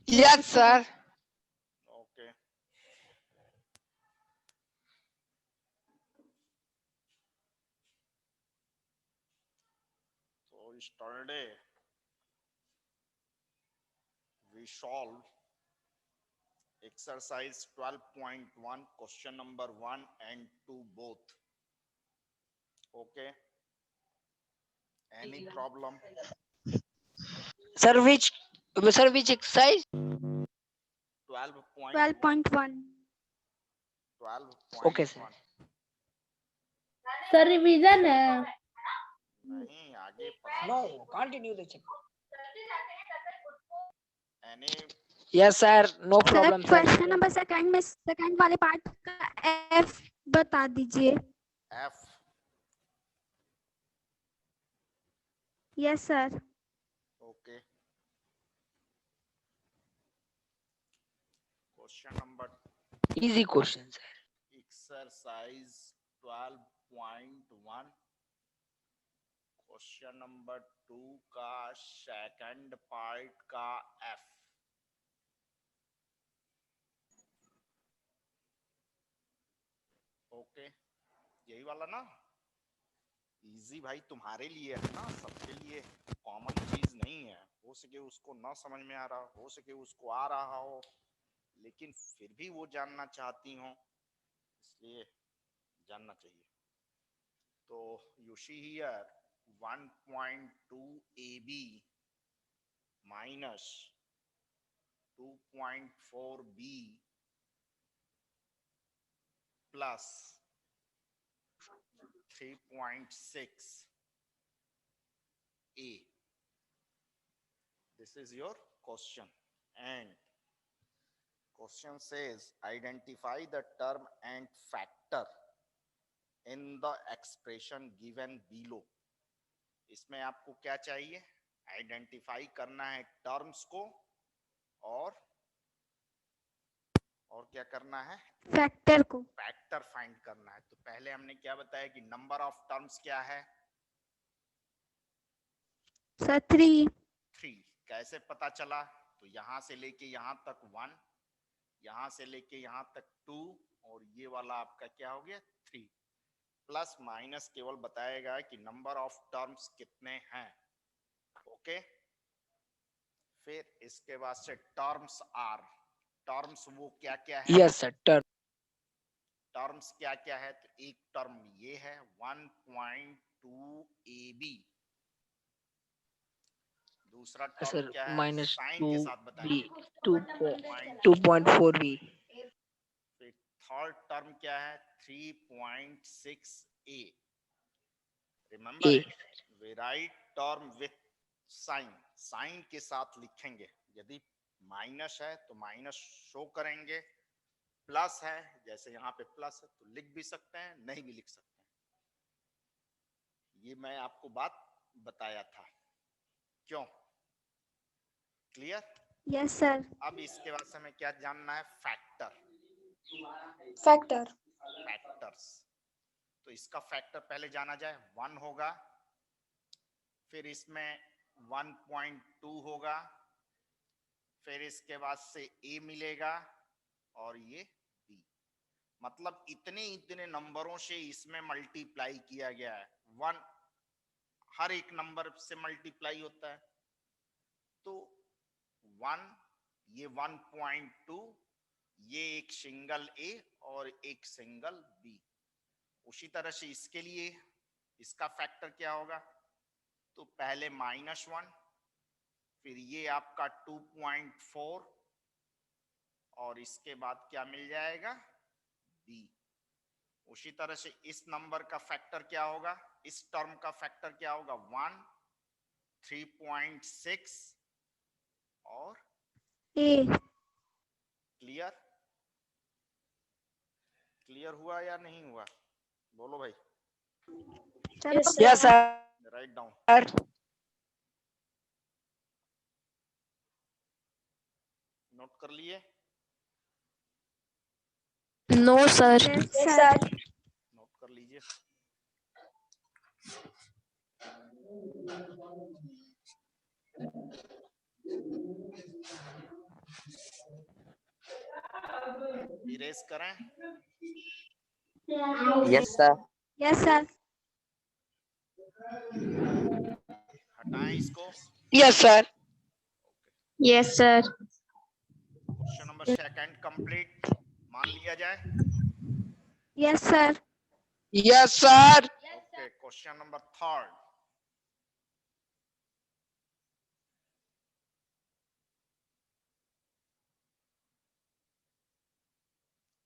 Yes, sir. Okay. So yesterday we solved exercise 12.1 question number 1 and 2 both. Okay. Any problem? Sir, which exercise? 12.1. 12.1. 12.1. Okay, sir. Sir revision है. नहीं आगे पढ़ा. No, continue the check. Any Yes, sir. No sir problem, sir. Question number second में second वाले part का F बता दीजिए. F? Yes sir. Okay. Question number Easy question, sir. exercise 12.1 question number 2 का सेकंड पार्ट का F. Okay. यही वाला ना. इजी भाई तुम्हारे लिए है ना, सबके लिए कॉमन चीज नहीं है. हो सके उसको ना समझ में आ रहा हो सके उसको आ रहा हो, लेकिन फिर भी वो जानना चाहती हो, इसलिए जानना चाहिए. तो you see here 1.2 AB minus 2.4 B plus 3.6 A. This is your question, and question says identify the term and factor in the expression given below. इसमें आपको क्या चाहिए? आइडेंटिफाई करना है टर्म्स को और क्या करना है? फैक्टर को. फैक्टर फाइंड करना है. तो पहले हमने क्या बताया कि नंबर ऑफ टर्म्स क्या है? सर 3. कैसे पता चला? तो यहां से लेके यहां तक 1, यहां से लेके यहां तक 2, और ये वाला आपका क्या हो गया? 3. प्लस माइनस केवल बताएगा कि नंबर ऑफ टर्म्स कितने हैं. ओके. फिर इसके बाद से टर्म्स आर. टर्म्स वो क्या क्या है? Yes, sir. टर्म्स क्या क्या है? तो एक टर्म ये है 1.2 AB. दूसरा टर्म Sir, क्या है? minus साइन के साथ 2B, बताइए. 2.4B. फिर थर्ड टर्म क्या है? 3.6A. Remember A. It. We write term with sign. Sign के साथ लिखेंगे. यदि माइनस है तो माइनस शो करेंगे, प्लस है जैसे यहाँ पे प्लस है तो लिख भी सकते हैं, नहीं भी लिख सकते हैं. ये मैं आपको बात बताया था. क्यों? क्लियर? Yes sir. अब इसके बाद से हमें क्या जानना है? फैक्टर्स. तो इसका फैक्टर पहले जाना जाए. 1 होगा, फिर इसमें 1.2 होगा, फिर इसके बाद से A मिलेगा और ये B. मतलब इतने नंबरों से इसमें मल्टीप्लाई किया गया है. 1 हर एक नंबर से मल्टीप्लाई होता है. तो 1, ये 1.2, ये एक सिंगल A और एक सिंगल B. उसी तरह से इसके लिए इसका फैक्टर क्या होगा? तो पहले -1, फिर ये आपका 2.4, और इसके बाद क्या मिल जाएगा? B. उसी तरह से इस नंबर का फैक्टर क्या होगा? इस टर्म का फैक्टर क्या होगा? 1, 3.6 और A. क्लियर? क्लियर हुआ या नहीं हुआ? बोलो भाई. Yes, sir. Write down. Note कर लिए? No sir. नोट कर लीजिए. इरेज करें? Yes, sir. Yes, sir. हटाएं इसको। Yes, sir. Yes, sir. Question number second complete मान लिया जाए। Yes, sir. Yes, sir. Okay, question number third.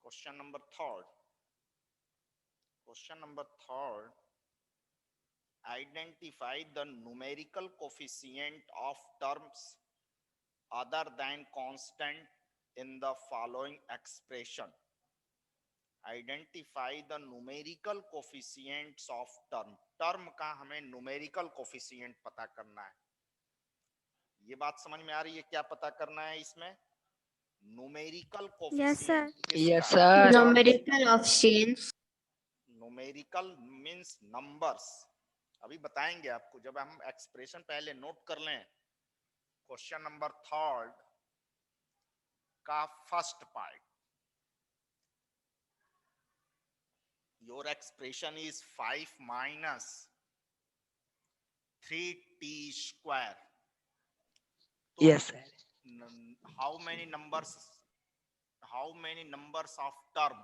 Question number third, identify the numerical coefficient of terms other than constant in the following expression. Identify the numerical coefficients of term का हमें numerical coefficient पता करना है। ये बात समझ में आ रही है क्या पता करना है इसमें? numerical Yes, sir. coefficient Yes, किसका? sir. Numerical options. numerical means numbers। अभी बताएंगे आपको, जब हम एक्सप्रेशन पहले नोट कर लें। क्वेश्चन नंबर थर्ड का first part, your expression is 5 minus 3t square। Yes, sir. how many numbers of term?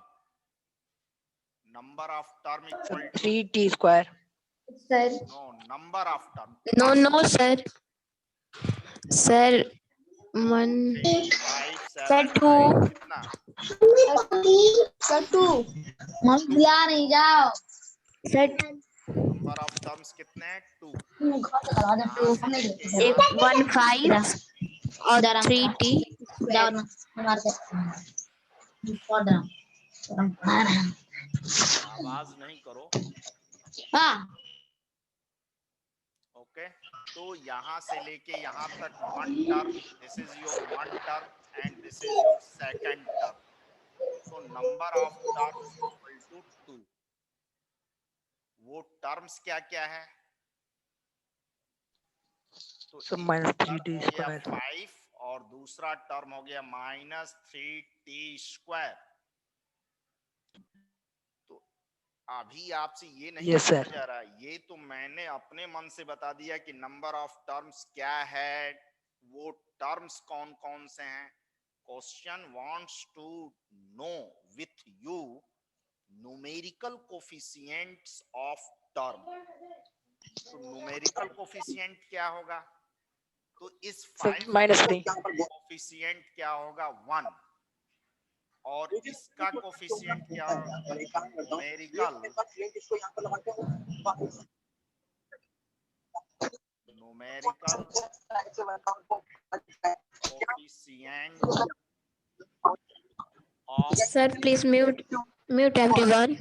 Number of term equal to 3t square. Sir. no number of term। No, sir. Sir, 1. 3, 5, 7, Sir, 2. कितना? Sir, 2. नहीं जाओ। Sir, number of terms कितने हैं? 2। 1, 5 और 3t। आवाज नहीं करो। Okay, तो यहाँ से लेके यहाँ तक one term, this is your one term and this is your second term. So number of terms equal to 2। वो टर्म्स क्या क्या है? तो So एक minus टर्म 3t हो गया square. 5 और दूसरा टर्म हो गया -3t स्क्वायर। तो अभी आपसे ये नहीं Yes, sir. पूछा जा रहा, ये तो मैंने अपने मन से बता दिया कि नंबर ऑफ टर्म्स क्या है, वो टर्म्स कौन कौन से हैं। Question wants to know with you numerical coefficients of term. तो न्यूमेरिकल कोफिशिएंट क्या होगा? तो इस So 5 minus 3. कोफिशिएंट क्या होगा? 1। और इसका कोफिशिएंट क्या होगा? Numerical coefficient of Sir, please mute everyone.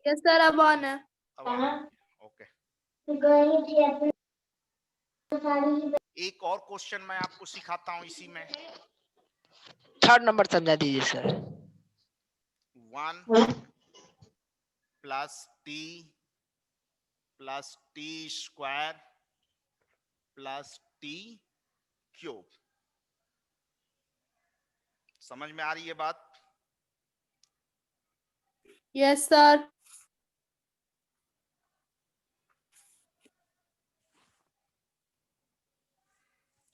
Yes, sir, अब on है। ओके। एक और क्वेश्चन मैं आपको सिखाता हूं इसी में। थर्ड नंबर समझा दीजिए sir. 1 plus T square plus T cube. समझ में आ रही है बात? Yes, sir.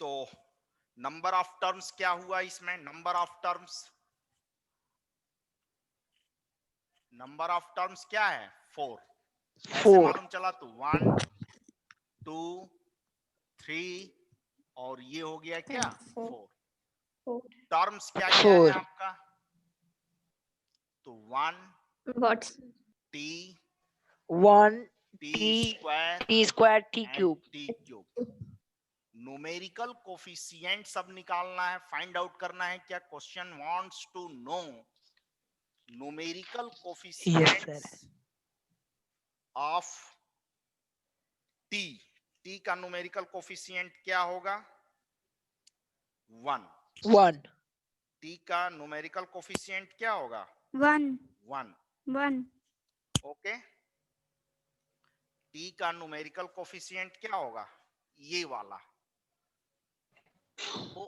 तो नंबर ऑफ टर्म्स क्या हुआ इसमें? नंबर ऑफ टर्म्स क्या है? 4। ऐसे 4. मालूम चला तो 1 2 3 और ये हो गया क्या? 4। टर्म्स क्या क्या है 4. आपका? तो 1 What? T 1 t t square t square t and cube. T cube. Numerical coefficient सब निकालना है, फाइंड आउट करना है क्या? Question wants to know numerical coefficients of t. T का न्यूमेरिकल कोफिशिएंट क्या होगा? 1। 1. टी का न्यूमेरिकल कोफिशिएंट क्या होगा? वन 1. वन ओके, टी का न्यूमेरिकल कोफिशिएंट क्या होगा? ये वाला, तो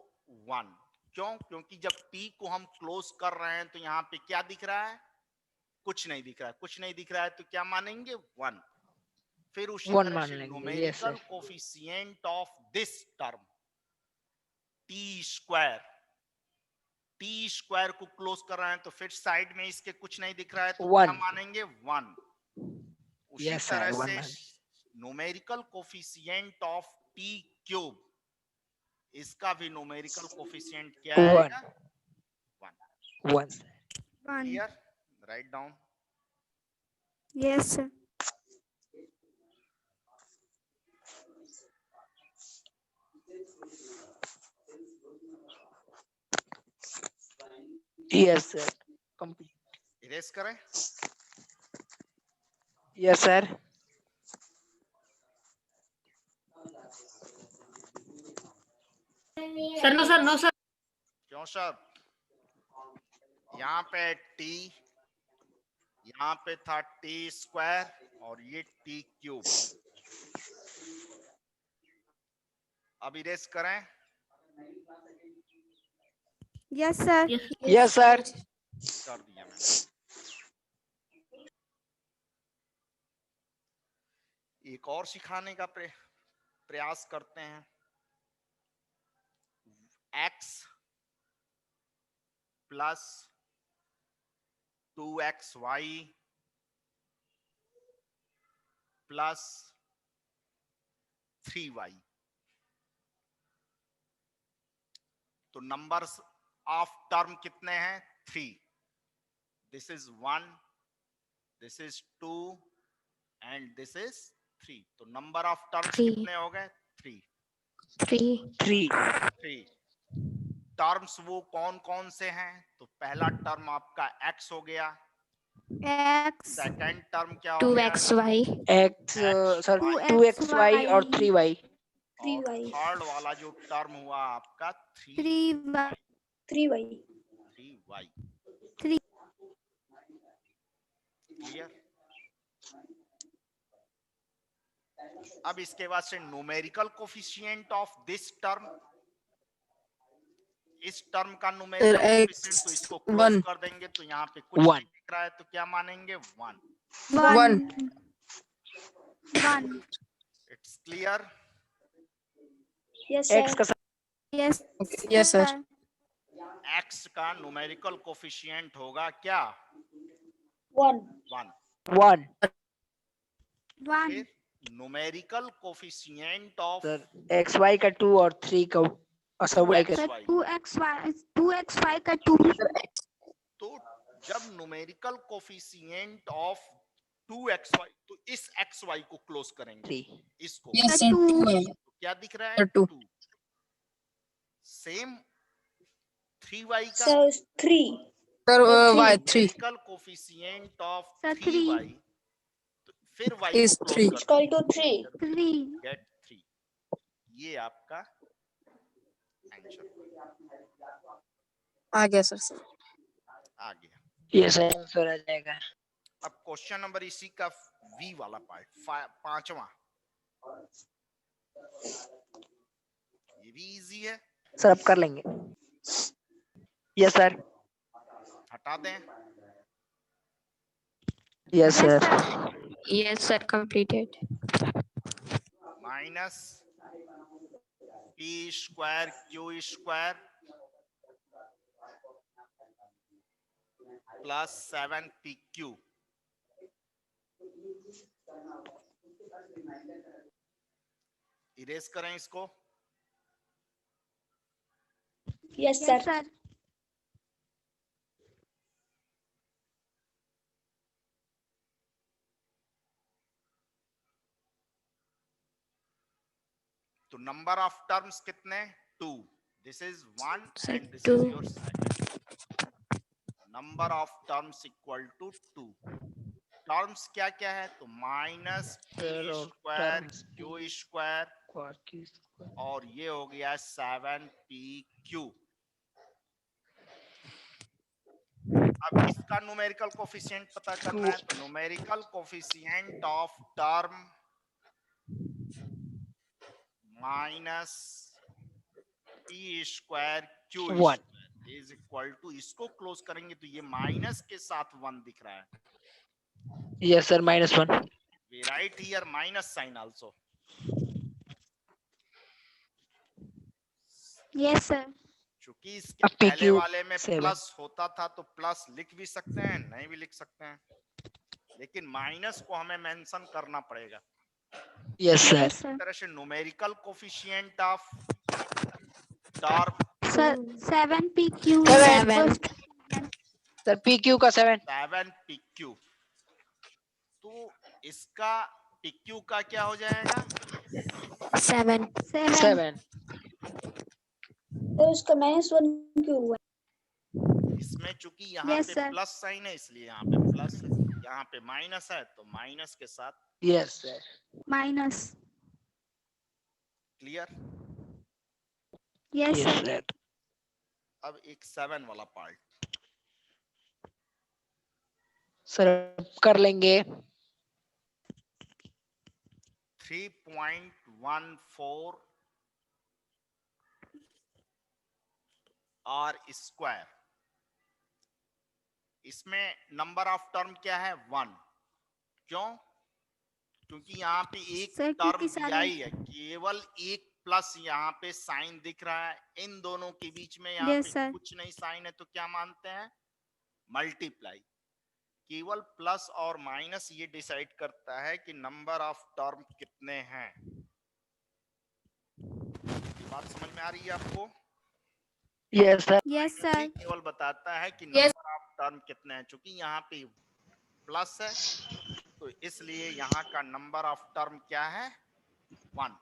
1. क्यों? क्योंकि जब टी को हम क्लोज कर रहे हैं तो यहाँ पे क्या दिख रहा है? कुछ नहीं दिख रहा है. कुछ नहीं दिख रहा है तो क्या मानेंगे? 1. फिर उसी वन तरह मान से लेंगे। Yes numerical sir. Coefficient of this term T square, T square को क्लोज कर रहे हैं तो फिर साइड में इसके कुछ नहीं दिख रहा है तो क्या 1। मानेंगे? 1. उसी यस तरह सर, 1 से मान। Numerical coefficient of T cube, इसका भी न्यूमेरिकल कोफिशिएंट क्या 1 आएगा? 1. 1 sir. One clear? Right down. Yes sir. Yes sir, complete. Erase करें. Yes sir. Sir no sir no sir. क्यों सर? यहाँ पे टी, यहाँ पे था टी स्क्वायर और ये टी क्यूब. अब इरेज करें. Yes sir. Yes sir. कर दिया मैंने. एक और सिखाने का प्रयास करते हैं. x plus 2xy plus 3y. तो नंबर्स ऑफ टर्म कितने हैं? 3. This is 1, this is 2 and this is 3. तो नंबर ऑफ टर्म्स 3. कितने हो गए? 3. 3. 3. टर्म्स वो कौन कौन से हैं? तो पहला टर्म आपका x हो गया. एक्स सेकंड टर्म क्या हो गया? 2xy. एक्स सर, 2xy और 3y। और थर्ड वाला जो टर्म हुआ आपका 3y 3y. 3 क्लियर? अब इसके बाद से numerical coefficient of this term, इस टर्म का न्यूमेरिकल कोफिशिएंट, तो इसको क्लोज कर देंगे तो यहाँ पे कुछ नहीं दिख रहा है तो क्या मानेंगे? 1. 1 1 इट्स क्लियर? एक्स का यस Yes, sir. x का न्यूमेरिकल कोफिशिएंट होगा क्या? 1. 1. 1 1 फिर numerical coefficient of sir, xy का 2 और 3 का सब y का। सर 2xy का 2 तो जब न्यूमेरिकल कोफिशिएंट ऑफ 2xy, तो इस xy को क्लोज करेंगे, 3। इसको. Yes, sir. 2 है. तो क्या दिख रहा है? Sir, 2. 2. सेम 3y का So 3. Sir, y 3 numerical coefficient of Sir, 3y, तो फिर y is को 3. Close Equal to 3. 3 गेट 3. ये आपका आंसर आ गया सर. आ गया. यस सर, आंसर आ जाएगा। अब क्वेश्चन नंबर इसी का v वाला पार्ट, 5वां. ये भी इजी है, सर अब कर लेंगे। Yes sir. हटा दें. Yes sir. Yes sir, completed. Minus p square q square plus 7pq. Erase करें इसको. Yes, sir. यस सर तो नंबर ऑफ टर्म्स कितने? 2. This is 1 Sir, and this is 2. Your second. Number of terms equal to 2. Terms क्या क्या है? तो minus p Sir, और square terms q square और ये हो गया 7pq. अब इसका न्यूमेरिकल कोफिशिएंट पता करना है, तो numerical coefficient of term minus t square q 1. Is equal to, इसको क्लोज करेंगे तो ये माइनस के साथ 1 दिख रहा है. Yes, sir. -1. We write here minus sign also. Yes, sir. चूंकि इसके अब पहले PQ वाले में 7. प्लस होता था तो प्लस लिख भी सकते हैं, नहीं भी लिख सकते हैं, लेकिन माइनस को हमें मेंशन करना पड़ेगा. Yes, sir. Yes, sir. इस तरह से numerical coefficient of term Sir, 7 PQ. 7. Sir, PQ का 7. 7 PQ. तो इसका PQ का क्या हो जाएगा? 7. 7. तो इसका -1 क्यों हुआ? इसमें चूंकि यहाँ Yes, पे sir. प्लस साइन है इसलिए यहाँ पे प्लस है, यहाँ पे माइनस है तो माइनस के साथ. Yes, sir. Minus. Clear? Yes, Yes, sir. sir. अब एक 7 वाला पार्ट. सर कर लेंगे. 3.14 आर स्क्वायर. इसमें नंबर ऑफ टर्म क्या है? 1. क्यों? क्योंकि यहाँ पे एक Sir, टर्म क्योंकि दिया ही है, केवल एक प्लस यहाँ पे साइन दिख रहा है, इन दोनों के बीच में यहाँ Yes, पे sir. कुछ नहीं साइन है, तो क्या मानते हैं? मल्टीप्लाई. केवल प्लस और माइनस ये डिसाइड करता है कि नंबर ऑफ टर्म कितने हैं. ये बात समझ में आ रही है आपको? Yes, sir. Yes, ये sir. केवल बताता है कि Yes. नंबर ऑफ टर्म कितने हैं. चूंकि यहाँ पे प्लस है तो इसलिए यहाँ का नंबर ऑफ टर्म क्या है? 1.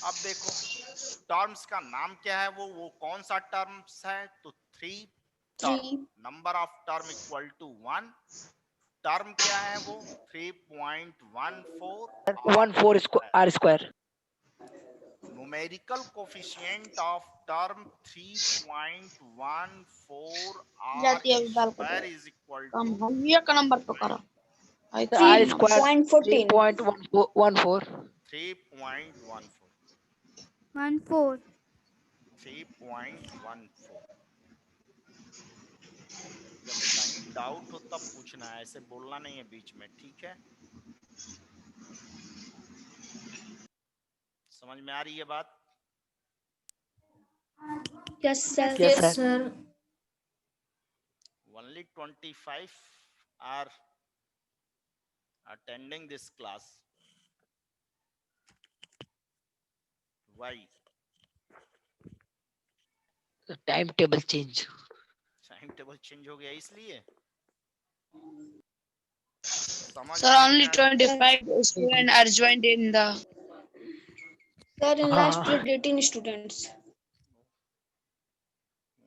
अब देखो टर्म्स का नाम क्या है, वो कौन सा टर्म्स है? तो 3 term. 3. Number of term equal to 1. Term क्या है वो? 3.14 14 R square. Numerical coefficient of term 3.14 जाती है r अभी बाल को square is equal come to हो ये का नंबर तो करो I The R think square 3.14. 3.14. 3.14. 14. 3.14. जब कहीं डाउट हो तब पूछना है, ऐसे बोलना नहीं है बीच में, ठीक है? समझ में आ रही है बात? Yes, sir. Yes, sir. Only 25 are attending this class. Why? The timetable change. Time table change हो गया इसलिए? समझ सर में ओनली आ रहा है? 25 students are joined in the Sir, in last हाँ. period 18 students.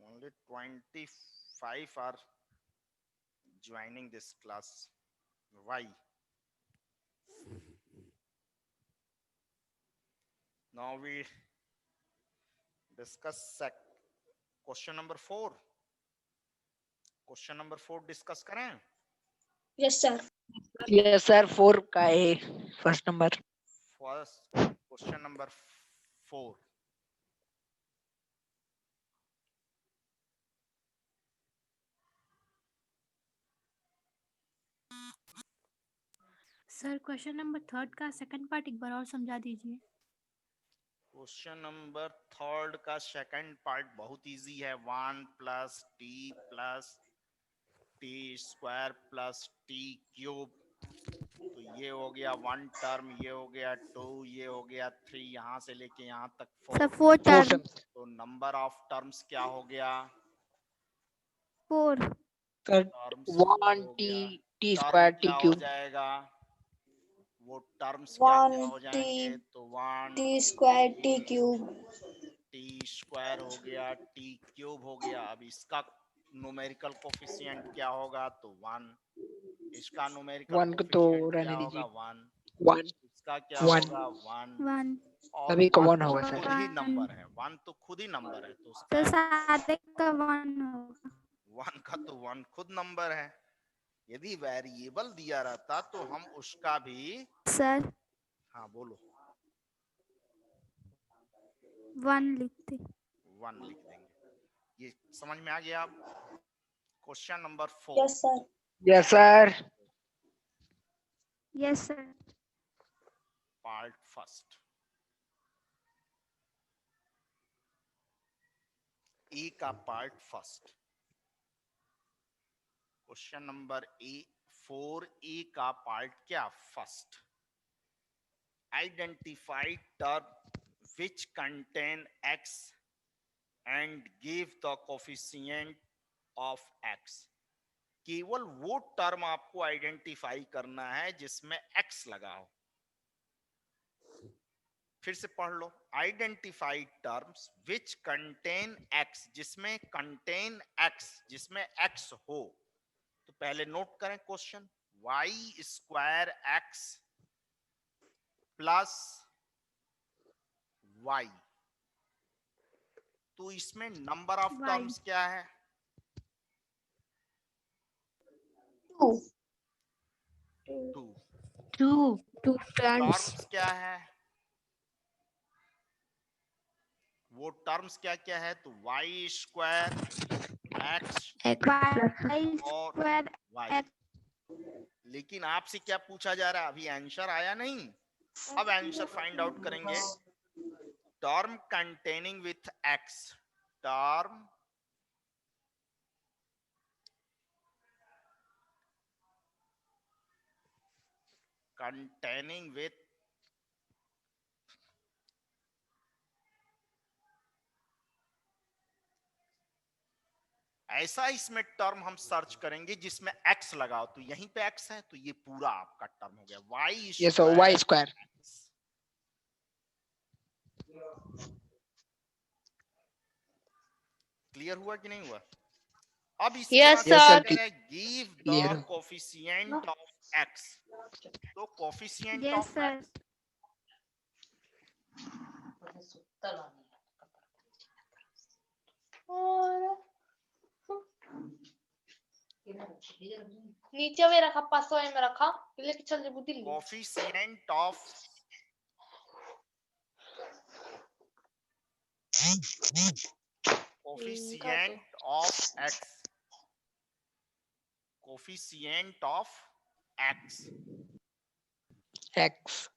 Only 25 are joining this class. Why? Now we discuss question number 4. Question number 4 discuss करें? Yes, sir. Yes, sir. 4 का है first number. First question number 4. Sir question number 3 का second part एक बार और समझा दीजिए. Question number 3 का second part बहुत इजी है. 1 plus T square plus T cube. तो ये हो गया 1 टर्म, ये हो गया 2, ये हो गया 3, यहाँ से लेके यहाँ तक 4. Sir, 4 term. तो नंबर ऑफ टर्म्स क्या हो गया? 4. Sir, terms 1 T square T क्या हो cube. जाएगा? वो टर्म्स क्या 1 हो जाएंगे? तो 1 T square T cube. T square हो गया, टी क्यूब हो गया. अब इसका न्यूमेरिकल कोफिशिएंट क्या होगा? तो 1. इसका न्यूमेरिकल 1 को तो कोफिशिएंट रहने क्या दीजिए. होगा? 1. 1. इसका क्या 1. होगा? 1. 1. और सभी का one वन होगा तो सर। खुद ही One. नंबर है, वन तो खुद ही नंबर है, तो तो उसका सारे का 1 होगा। वन का तो वन खुद नंबर है। यदि वेरिएबल दिया रहता तो हम उसका भी, सर हाँ बोलो, 1 लिखते। वन लिख देंगे। ये समझ में आ गया आप? Question number 4। Yes, sir. Yes sir. Yes sir. Part first, A का part first. Question number 4A का पार्ट क्या? First, identify term which contain x and give the coefficient of x। केवल वो टर्म आपको आइडेंटिफाई करना है जिसमें x लगा हो। फिर से पढ़ लो, identify terms which contain x, जिसमें कंटेन x, जिसमें x हो। तो पहले नोट करें question, y square x plus y। तो इसमें नंबर ऑफ Y. टर्म्स क्या है? 2. 2। 2 times टर्म्स क्या है? वो टर्म्स क्या क्या है? तो y square x x y और स्क्वायर y। x। लेकिन आपसे क्या पूछा जा रहा है? अभी आंसर आया नहीं, अब आंसर फाइंड आउट करेंगे। Term containing with x, term containing with ऐसा इसमें टर्म हम सर्च करेंगे जिसमें x लगाओ। तो यहीं पे x है, तो ये पूरा आपका टर्म हो गया y yes sir, y square. Clear हुआ कि नहीं हुआ? अब इसके Yes, बाद Yes, क्या sir. कह रहा है? Give Clear. The coefficient of x। तो coefficient yes of sir. x, नीचे में रखा, 500 में रखा, लेके चल जब Delhi. Coefficient of coefficient of x, coefficient of x। X.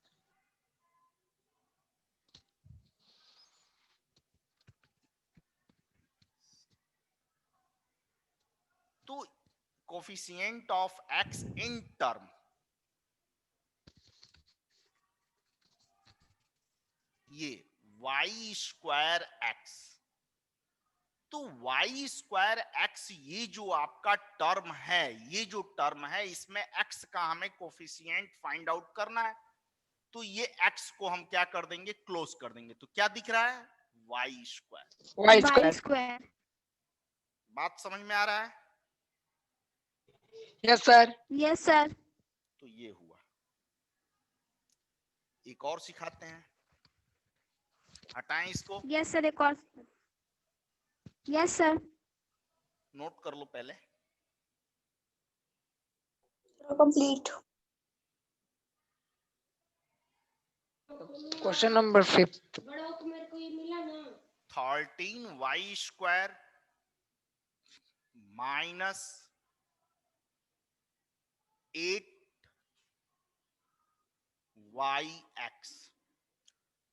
तो coefficient of x in term, ये y स्क्वायर x। तो y स्क्वायर x, ये जो आपका टर्म है, ये जो टर्म है, इसमें x का हमें कोफिशिएंट फाइंड आउट करना है। तो ये x को हम क्या कर देंगे? क्लोज कर देंगे। तो क्या दिख रहा है? y square. Y y square. Square. बात समझ में आ रहा है? Yes sir. Yes sir. तो ये हुआ। एक और सिखाते हैं, हटाएं इसको, यस सर। एक और। Yes sir. नोट कर लो पहले। Complete. Question number 5। 13y square minus 8yx।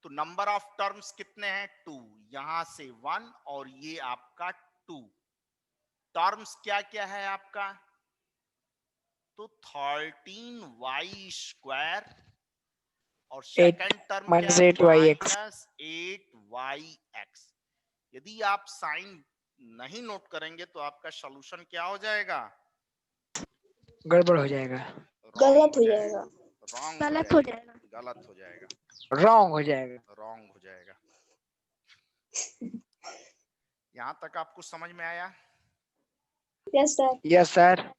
तो नंबर ऑफ टर्म्स कितने हैं? 2। यहां से 1 और ये आपका 2। टर्म्स क्या क्या है आपका? तो 13y स्क्वायर और सेकंड टर्म minus क्या है? 8yx. Minus 8yx। यदि आप साइन नहीं नोट करेंगे तो आपका सॉल्यूशन क्या हो जाएगा? गड़बड़ हो जाएगा। गलत हो जाएगा। गलत हो जाएगा। गलत हो जाएगा, रॉन्ग हो जाएगा। रॉन्ग हो जाएगा। यहां तक आपको समझ में आया? Yes, sir. Yes sir.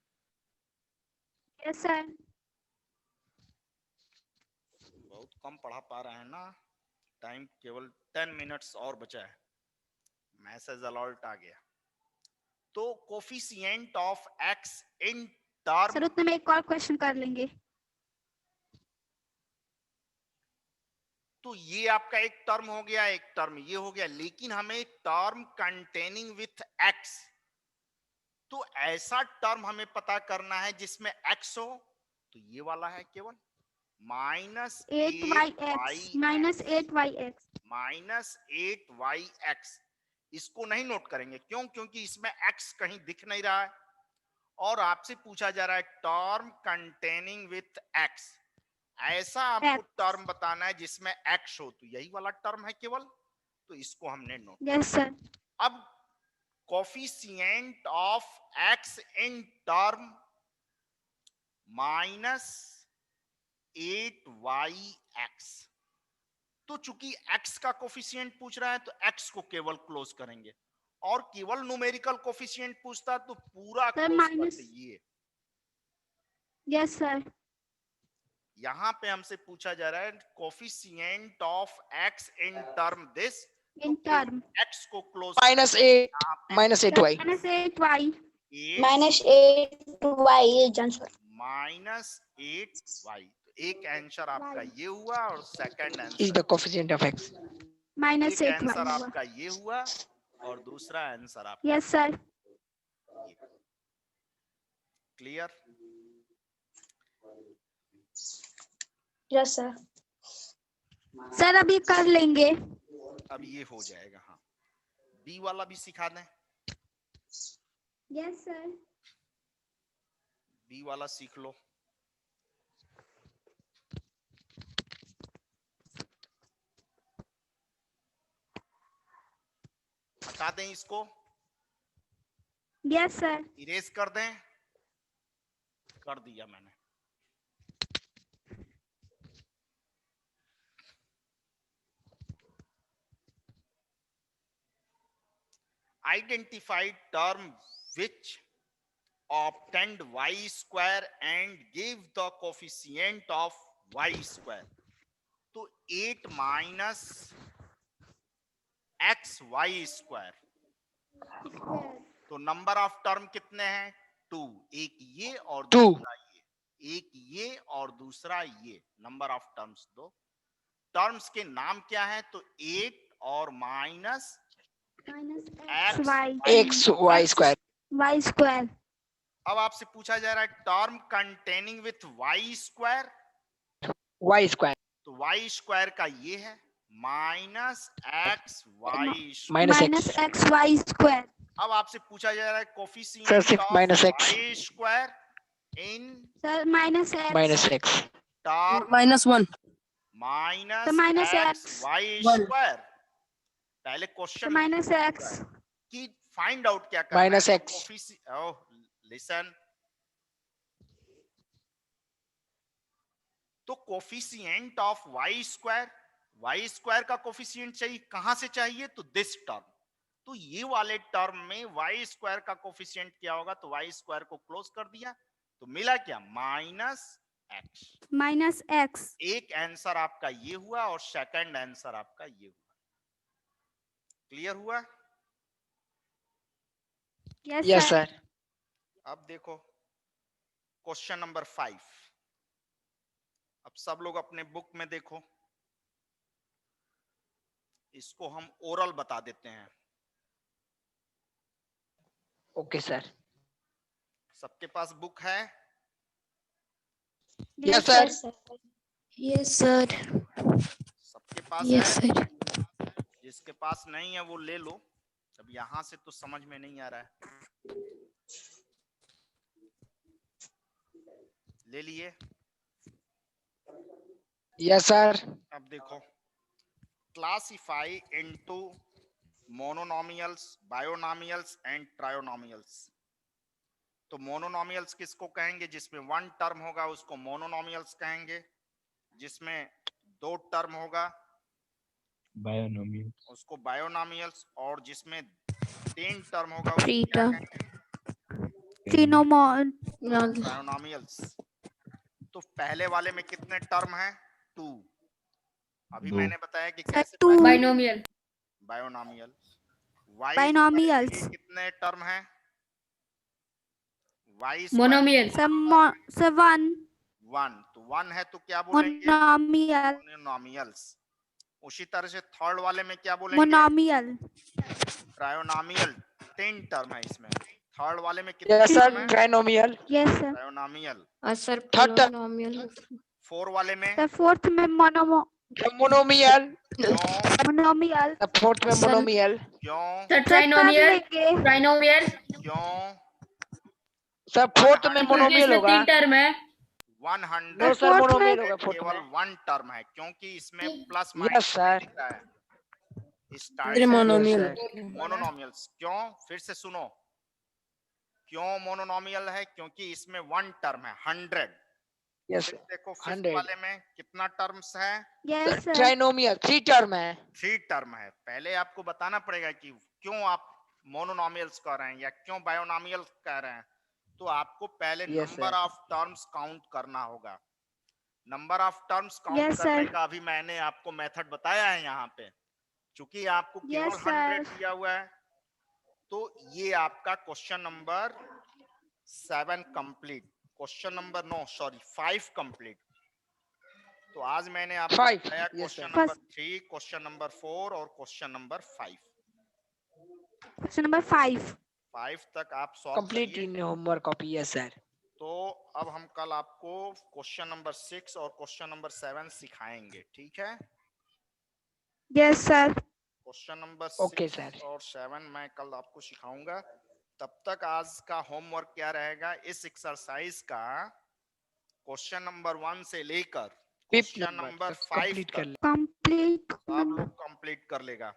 Yes sir. बहुत कम पढ़ा पा रहे हैं ना, टाइम केवल 10 मिनट्स और बचा है, मैसेज अलर्ट आ गया। तो coefficient of x in term, sir उतने में एक और क्वेश्चन कर लेंगे। तो ये आपका एक टर्म हो गया, एक टर्म ये हो गया, लेकिन हमें टर्म कंटेनिंग विथ x, तो ऐसा टर्म हमें पता करना है जिसमें x हो, तो ये वाला है केवल minus 8yx minus 8yx minus 8yx। इसको नहीं नोट करेंगे, क्यों? क्योंकि इसमें x कहीं दिख नहीं रहा है और आपसे पूछा जा रहा है टर्म कंटेनिंग विथ x, ऐसा आपको X. टर्म बताना है जिसमें x हो, तो यही वाला टर्म है केवल, तो इसको हमने नोट। Yes sir. अब coefficient of x in term minus 8yx, तो चूंकि x का कोफिशिएंट पूछ रहा है तो x को केवल क्लोज करेंगे, और केवल न्यूमेरिकल कोफिशिएंट पूछता तो पूरा सर क्लोज माइनस, करते। ये यस सर। यहाँ पे हमसे पूछा जा रहा है coefficient of x in term this, in term x को close minus 8 minus 8y. Minus 8y minus 8y is answer. Minus 8y। तो एक आंसर आपका ये हुआ और second Is answer, the coefficient of x. Minus एक 8y आंसर हुआ। आपका ये हुआ और दूसरा आंसर आपका yes sir. Clear. Yes sir. Sir अभी कर लेंगे। अब ये हो जाएगा। हाँ, बी वाला भी सिखा दें, यस सर। बी वाला सीख लो। हटा दें इसको, यस सर। इरेज कर दें, कर दिया मैंने। Identify term which obtained y square and give the coefficient of y square. तो 8 माइनस एक्स वाई स्क्वायर, तो नंबर ऑफ टर्म कितने हैं? 2। एक ये और Two. दूसरा ये, एक ये और दूसरा ये, नंबर ऑफ टर्म्स दो। टर्म्स के नाम क्या है? तो 8 और minus minus X y square. y square. अब आपसे पूछा जा रहा है term containing with y square, Y square. तो y स्क्वायर का ये है minus x y. Minus minus x. X y square. अब आपसे पूछा जा रहा है Sir, coefficient six of minus x. y square in sir minus x. Minus x. Term Minus 1. Minus तो minus x x. Y One. Square. पहले तो question minus x. की फाइंड आउट क्या करना Minus है? x. लिसन, तो coefficient of y square का coefficient चाहिए, कहां से चाहिए? तो दिस टर्म। तो ये वाले टर्म में y स्क्वायर का कोफिशिएंट क्या होगा? तो y स्क्वायर को क्लोज कर दिया, तो मिला क्या? Minus x. Minus x. एक आंसर आपका ये हुआ और सेकंड आंसर आपका ये हुआ। क्लियर हुआ? Yes sir. अब देखो क्वेश्चन नंबर 5। अब सब लोग अपने बुक में देखो, इसको हम ओरल बता देते हैं। Okay sir. सबके पास बुक है? Yes sir. Yes sir. सबके पास Yes है? sir. जिसके पास नहीं है वो ले लो। अब यहां से तो समझ में नहीं आ रहा है, ले लिए? Yes sir. अब देखो, क्लासिफाई इनटू मोनोनॉमियल्स, बायोनॉमियल्स एंड ट्रायोनॉमियल्स। तो मोनोनॉमियल्स किसको कहेंगे? जिसमें 1 टर्म होगा उसको मोनोनॉमियल्स कहेंगे, जिसमें 2 टर्म होगा बायोनोमियल्स, उसको बायोनॉमियल्स, और जिसमें 10 टर्म होगा उसको Three क्या term. कहेंगे? ट्रायोनॉमियल्स। तो पहले वाले में कितने टर्म हैं? 2, अभी मैंने बताया कि Sir, कैसे two. Binomial binomial. y Binomials. कितने टर्म है? y monomial Sir, one. 1, तो 1 है तो क्या बोलेंगे? Monomial. मोनोनॉमियल्स। उसी तरह से थर्ड वाले में क्या बोलेंगे? Monomial. ट्रायोनॉमियल। 10 टर्म है इसमें। थर्ड वाले में कितने Yes, sir. टर्म है? Trinomial. Yes, sir. Trinomial. Sir Third term. Polynomial 4 वाले में The fourth में Monomial. क्यों? monomial. The fourth में Sir. monomial. क्यों? सर Sir, ट्राइनोमियल लेंगे. ट्राइनोमियल क्यों? Sir, fourth में 100 monomial इसमें होगा. 3 टर्म है 100 No, sir. fourth Monomial में- होगा fourth केवल में. 1 टर्म है क्योंकि इसमें प्लस Yes, sir. दिख रहा है। Start Yes, monomial sir. मोनोनॉमियल्स। क्यों? फिर से सुनो, क्यों मोनोनॉमियल है? क्योंकि इसमें 1 टर्म है 100। Yes, फिर sir. देखो 5th 100. वाले में कितना टर्म्स है? Yes, sir. Trinomial. 3 term है. 3 टर्म है। पहले आपको बताना पड़ेगा कि क्यों आप मोनोनॉमियल्स कह रहे हैं या क्यों बायोनॉमियल कह रहे हैं। तो आपको पहले Yes, number sir. Of terms count करना होगा। Number of terms count Yes, करने sir. का अभी मैंने आपको मेथड बताया है यहाँ पे। चूंकि आपको केवल Yes, sir. 100 दिया हुआ है तो ये आपका question number 7 complete, question number 5 complete. तो आज मैंने आपको 5. बताया Yes, question sir. Number 3, question number 4 और क्वेश्चन नंबर 5। Question number 5. 5 तक आप सॉल्व Complete करिए। in homework copy. Yes, sir. तो अब हम कल आपको क्वेश्चन नंबर 6 और क्वेश्चन नंबर 7 सिखाएंगे, ठीक है? Yes, sir. Question number Okay, 6 sir. और 7 मैं कल आपको सिखाऊंगा। तब तक आज का होमवर्क क्या रहेगा? इस एक्सरसाइज का क्वेश्चन नंबर 1 से लेकर 5th क्वेश्चन number नंबर तक 5 complete कर तक ले. Complete. सब लोग कंप्लीट कर लेगा।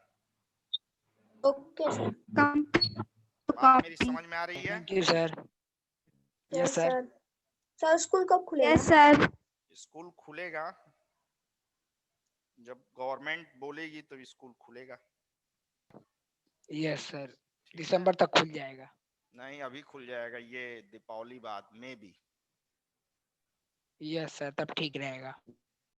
Okay sir. Complete. बात मेरी Copy. समझ में आ रही है? Thank you, sir. Yes, sir. Sir school कब खुलेगा? Yes, sir. स्कूल खुलेगा जब गवर्नमेंट बोलेगी तो स्कूल खुलेगा। Yes, sir. ठीक है? दिसंबर तक खुल जाएगा. नहीं, अभी खुल जाएगा, ये दीपावली बाद में भी। Yes, sir. तब ठीक रहेगा.